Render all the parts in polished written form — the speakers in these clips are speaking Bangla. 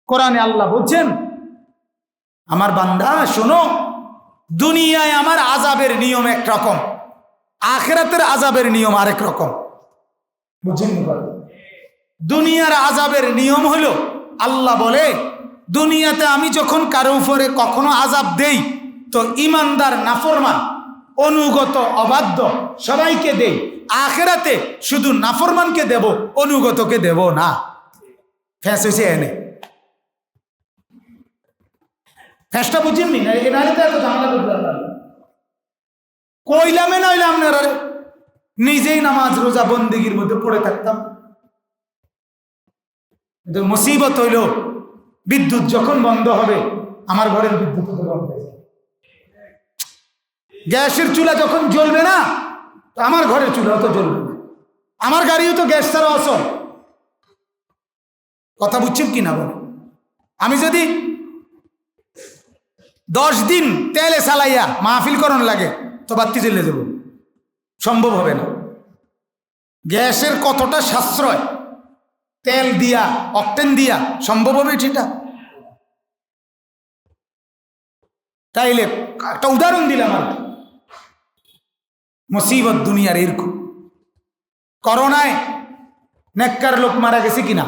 কোরআনে আল্লাহ বলছেন, আমার বান্দা শোনো, দুনিয়ায় আমার আযাবের নিয়ম একরকম, আখিরাতের আযাবের নিয়ম আরেক রকম। বুঝছেন? দুনিয়ার আযাবের নিয়ম হলো, আল্লাহ বলে দুনিয়াতে আমি যখন কারো উপরে কখনো আযাব দেই তো ইমানদার, নাফরমান, অনুগত, অবাধ্য সবাইকে দেই। আখিরাতে শুধু নাফরমানকে দেব, অনুগতকে দেব না। ফ্যাস হয়েছে এনে ফ্যাসটা বুঝেননি না? এনারে তো এত ঝামেলা করলাম কইলামে নইলে আপনারা নিজেই নামাজ রোজা বন্দেগীর মধ্যে পড়ে থাকতাম। মুসিবত হইল বিদ্যুৎ যখন বন্ধ হবে, আমার ঘরের বিদ্যুৎ বন্ধ হয়ে যাবে। গ্যাসের চুলা যখন জ্বলবে না, তো আমার ঘরের চুলা তো জ্বলবে না। আমার গাড়িও তো গ্যাস ছাড়া অচল। কথা বুঝছেন কি না বলে? আমি যদি 10 দিন তেলে চালাইয়া মাহফিল করণ লাগে তো বাতি জ্বলে দেব, সম্ভব হবে না। গ্যাসের কতটা সাশ্রয়, তেল দিয়া, অকটেন দিয়া সম্ভব হবে সেটা? তাইলে একটা উদাহরণ দিলাম আর কি। মুসিবত দুনিয়ার এরকম। করোনায় নেককার লোক মারা গেছে কিনা?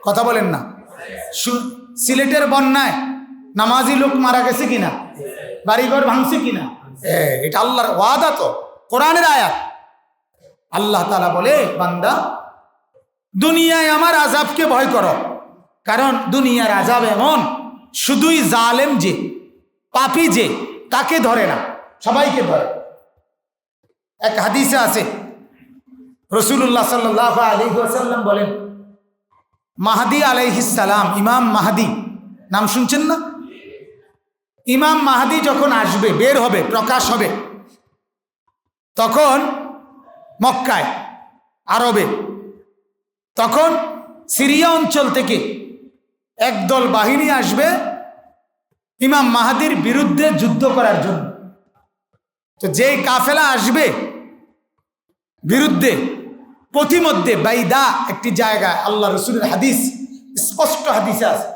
কথা বলেন না। সিলেটের বন্যায় নামাজি লোক মারা গেছে কিনা? বাড়িঘর ভাঙছে কিনা? এটা আল্লাহর ওয়াদা, তো কোরআনের আয়াত। আল্লাহ তাআলা বলে, বান্দা দুনিয়ায় আমার আযাবকে ভয় করো, কারণ দুনিয়ার আযাব এমন, শুধুই জালেম যে, পাপী যে, তাকে ধরে না, সবাইকে ধরে। এক হাদিসে আছে, রাসূলুল্লাহ সাল্লাল্লাহু আলাইহি ওয়াসাল্লাম বলেন, মাহদী আলাইহিস সালাম, ইমাম মাহদী নাম শুনছেন না? ইমাম মাহদী যখন আসবে, বের হবে, প্রকাশ হবে, তখন মক্কায়, আরবে, তখন সিরিয়া অঞ্চল থেকে একদল বাহিনী আসবে ইমাম মাহদীর বিরুদ্ধে যুদ্ধ করার জন্য। তো যেই কাফেলা আসবে বিরুদ্ধে, পথিমধ্যে বাইদা একটি জায়গায়, আল্লাহ রসুলের হাদিস, স্পষ্ট হাদিসে আছে,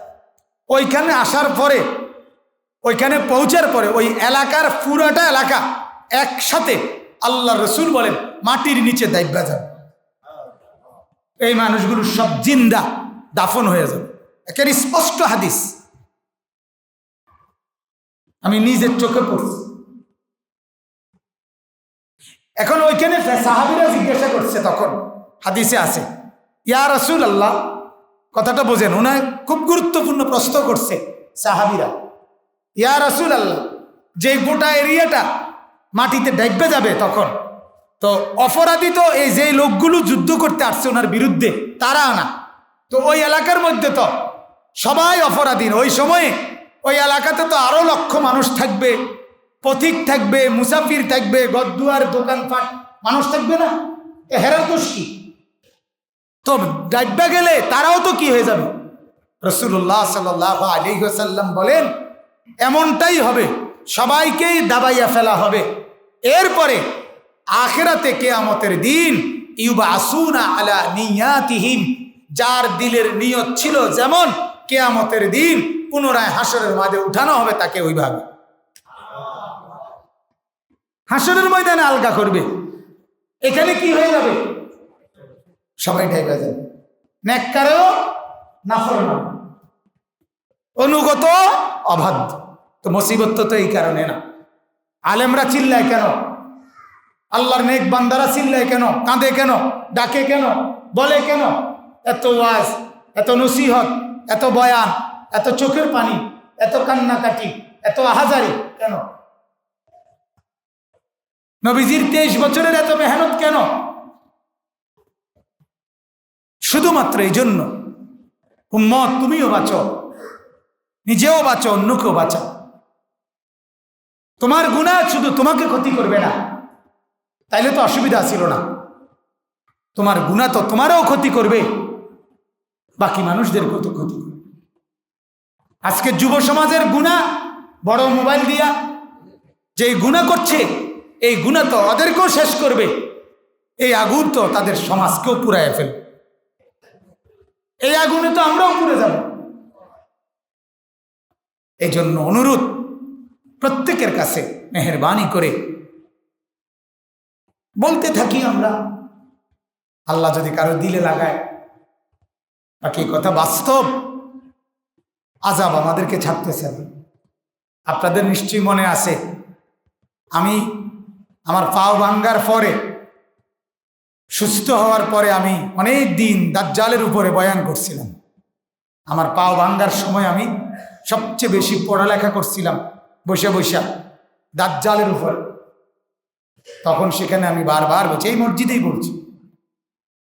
ওইখানে আসার পরে, ওইখানে পৌঁছার পরে ওই এলাকার পুরাটা এলাকা একসাথে, আল্লাহ রসুল বলেন, মাটির নিচে দাইবা যাবে। এই মানুষগুলো সব জিন্দা দাফন হয়ে যাবে। একের স্পষ্ট হাদিস, আমি নিজের চোখে পড়ছি। এখন ওইখানে সাহাবীরা জিজ্ঞাসা করছে, তখন হাদিসে আছে, ইয়া রাসূলুল্লাহ, কথাটা বোঝেন, ওনার খুব গুরুত্বপূর্ণ প্রশ্ন করছে সাহাবীরা, ইয়া রাসূলুল্লাহ, যে গোটা এরিয়াটা মাটিতে ডাইবে যাবে, তখন তো অপরাধী তো এই যে লোকগুলো যুদ্ধ করতে আসছে ওনার বিরুদ্ধে, তারা না, তো ওই এলাকার মধ্যে তো সবাই অপরাধী। ওই সময়ে ওই এলাকাতে তো আরো লক্ষ মানুষ থাকবে, পথিক থাকবে, মুসাফির থাকবে, গদ্দুয়ার দোকানপাট মানুষ থাকবে না? হেরার দোষ কি? তো ডাইবা গেলে তারাও তো কি হয়ে যাবে? রাসূলুল্লাহ সাল্লাল্লাহু আলাইহি ওয়াসাল্লাম বলেন, এমনটাই হবে, সবাইকেই দাবাইয়া ফেলা হবে। এরপরে আখিরাতে কিয়ামতের দিন, ইউবাসুনা আলা নিয়াতিহিম, যার দিলের নিয়ত ছিল যেমন, কিয়ামতের দিন পুনরায় হাসরের মাঝে উঠানো হবে তাকে ওইভাবে। হাসরের ময়দানে আলগা করবে। এখানে কি হয়ে যাবে? সবাই ডাইবা যাবে, নেককারও, নাফরমান, অনুগত, অবাধ্য। তো মুসিবত তো এই কারণে না। আলেমরা চিল্লায় কেন? আল্লাহর নেক বান্দারা চিল্লায় কেন? কাঁদে কেন? ডাকে কেন? বলে কেন? এত ওয়াজ, এত নসিহত, এত বয়ান, এত চোখের পানি, এত কান্নাকাটি, এত আহাজারি কেন? নবীজির 23 বছরের এত মেহনত কেন? শুধুমাত্র এই জন্য, উম্মত তুমিও বাঁচো, নিজেও বাঁচো, অন্যকেও বাঁচাও। তোমার গুনাহ শুধু তোমাকে ক্ষতি করবে না, তাইলে তো অসুবিধা ছিল না। তোমার গুনাহ তো তোমারও ক্ষতি করবে, বাকি মানুষদেরকেও তো ক্ষতি করবে। আজকে যুব সমাজের গুনাহ, বড় মোবাইল দিয়া যেই গুনাহ করছে, এই গুনাহ তো ওদেরকেও শেষ করবে। এই আগুন তো তাদের সমাজকেও পুড়াইয়া ফেলবে। এই আগুনে তো আমরাও পুড়ে যাব। এই জন্য অনুরোধ প্রত্যেকের কাছে মেহেরবানি করে বলতে থাকি আমরা, আল্লাহ যদি কারো দিলে লাগায়, বাকি কথা বাস্তব, আযাব আমাদেরকে ছাড়তেছে না। আপনাদের নিশ্চয়ই মনে আছে, আমি আমার পাও ভাঙ্গার পরে, সুস্থ হওয়ার পরে আমি অনেক দিন দাজ্জালের উপরে বয়ান করছিলাম। আমার পাও ভাঙ্গার সময় আমি সবচেয়ে বেশি পড়ালেখা করছিলাম বসে বসে দাজ্জালের উপর। তখন সেখানে আমি বারবার বলছি, এই মসজিদেই বলছি,